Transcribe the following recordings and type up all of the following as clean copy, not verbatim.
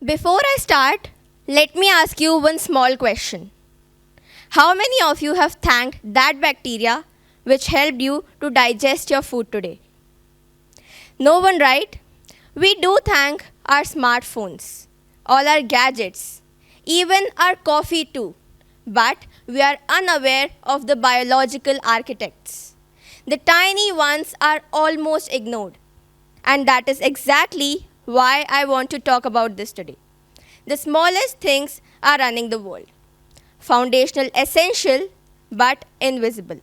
Before I start, let me ask you one small question. How many of you have thanked that bacteria which helped you to digest your food today? No one, right? We do thank our smartphones, all our gadgets, even our coffee too. But we are unaware of the biological architects. The tiny ones are almost ignored. And that is exactly why I want to talk about this today. The smallest things are running the world. Foundational, essential, but invisible.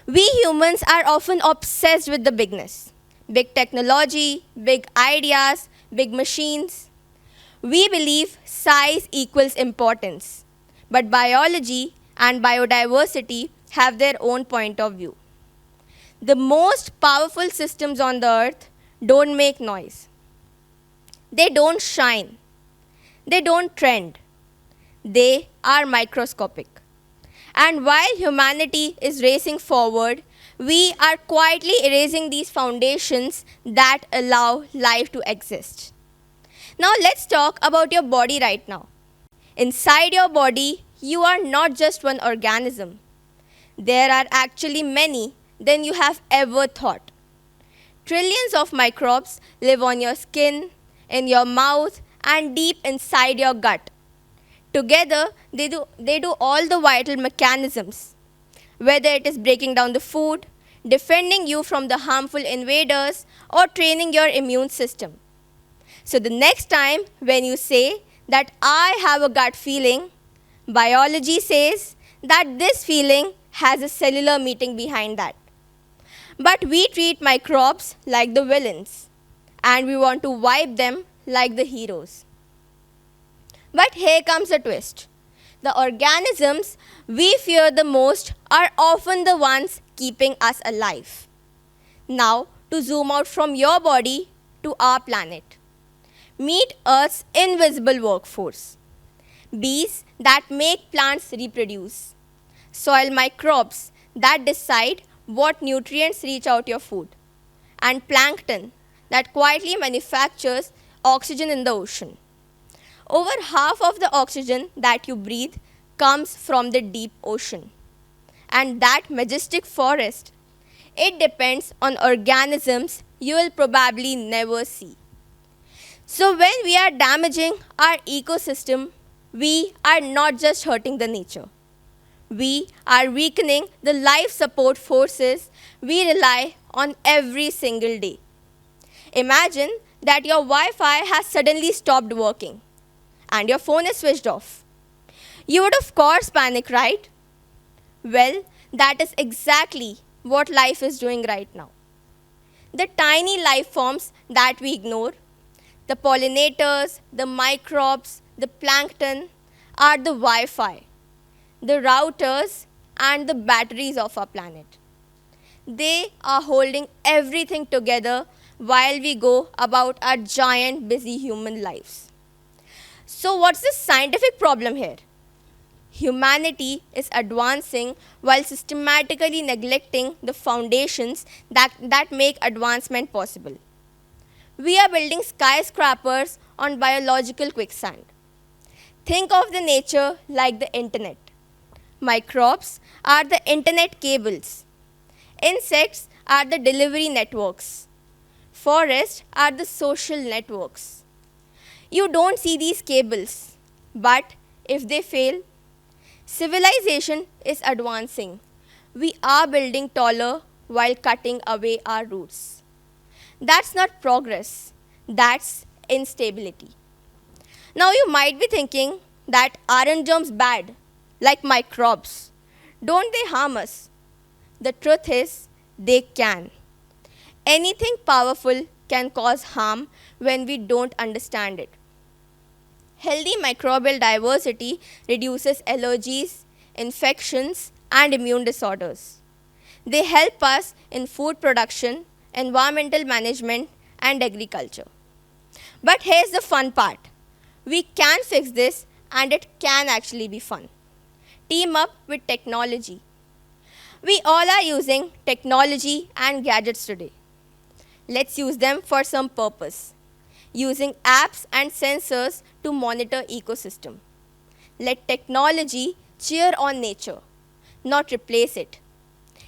We humans are often obsessed with the bigness. Big technology, big ideas, big machines. We believe size equals importance. But biology and biodiversity have their own point of view. The most powerful systems on the earth don't make noise. They don't shine. They don't trend. They are microscopic. And while humanity is racing forward, we are quietly erasing these foundations that allow life to exist. Now let's talk about your body right now. Inside your body, you are not just one organism. There are actually many than you have ever thought. Trillions of microbes live on your skin, in your mouth, and deep inside your gut. Together, they do all the vital mechanisms, whether it is breaking down the food, defending you from the harmful invaders, or training your immune system. So, the next time when you say that I have a gut feeling, biology says that this feeling has a cellular meeting behind that. But we treat microbes like the villains, and we want to wipe them like the heroes. But here comes a twist. The organisms we fear the most are often the ones keeping us alive. Now, to zoom out from your body to our planet. Meet Earth's invisible workforce. Bees that make plants reproduce. Soil microbes that decide what nutrients reach out your food. And plankton that quietly manufactures oxygen in the ocean. Over half of the oxygen that you breathe comes from the deep ocean. And that majestic forest, it depends on organisms you will probably never see. So when we are damaging our ecosystem, we are not just hurting the nature. We are weakening the life support forces we rely on every single day. Imagine that your Wi-Fi has suddenly stopped working and your phone is switched off. You would of course panic, right? Well, that is exactly what life is doing right now. The tiny life forms that we ignore, the pollinators, the microbes, the plankton, are the Wi-Fi, the routers, and the batteries of our planet. They are holding everything together while we go about our giant busy human lives. So what's the scientific problem here? Humanity is advancing while systematically neglecting the foundations that make advancement possible. We are building skyscrapers on biological quicksand. Think of the nature like the internet. Microbes are the internet cables. Insects are the delivery networks. Forests are the social networks. You don't see these cables, but if they fail, civilization is advancing. We are building taller while cutting away our roots. That's not progress, that's instability. Now you might be thinking that aren't germs bad, like microbes? Don't they harm us? The truth is, they can. Anything powerful can cause harm when we don't understand it. Healthy microbial diversity reduces allergies, infections, and immune disorders. They help us in food production, environmental management, and agriculture. But here's the fun part. We can fix this, and it can actually be fun. Team up with technology. We all are using technology and gadgets today. Let's use them for some purpose. using apps and sensors to monitor ecosystem. Let technology cheer on nature, not replace it.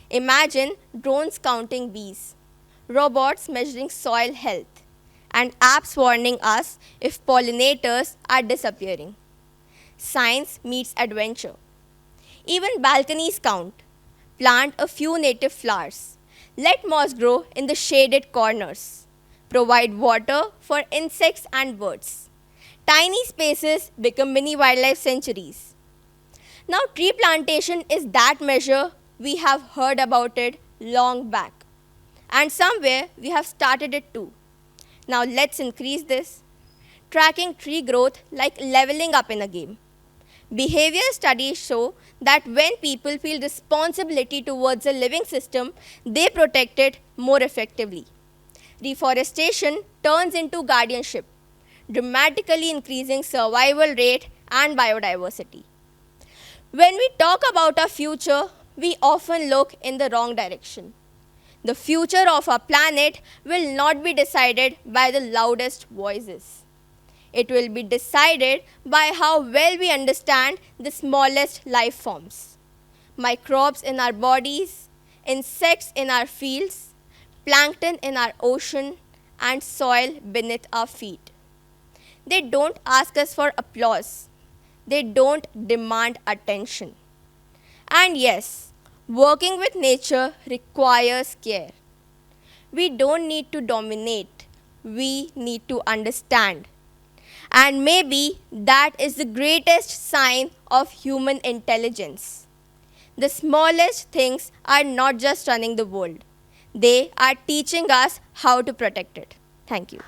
Imagine drones counting bees, robots measuring soil health, and apps warning us if pollinators are disappearing. Science meets adventure. Even balconies count. Plant a few native flowers. Let moss grow in the shaded corners. Provide water for insects and birds. Tiny spaces become mini wildlife sanctuaries. Now, tree plantation is that measure we have heard about it long back. And somewhere we have started it too. Now, let's increase this. Tracking tree growth like leveling up in a game. Behavior studies show that when people feel responsibility towards a living system, they protect it more effectively. Reforestation turns into guardianship, dramatically increasing survival rate and biodiversity. When we talk about our future, we often look in the wrong direction. The future of our planet will not be decided by the loudest voices. It will be decided by how well we understand the smallest life forms. Microbes in our bodies, insects in our fields, plankton in our ocean, and soil beneath our feet. They don't ask us for applause. They don't demand attention. And yes, working with nature requires care. We don't need to dominate. We need to understand. And maybe that is the greatest sign of human intelligence. The smallest things are not just running the world, they are teaching us how to protect it. Thank you.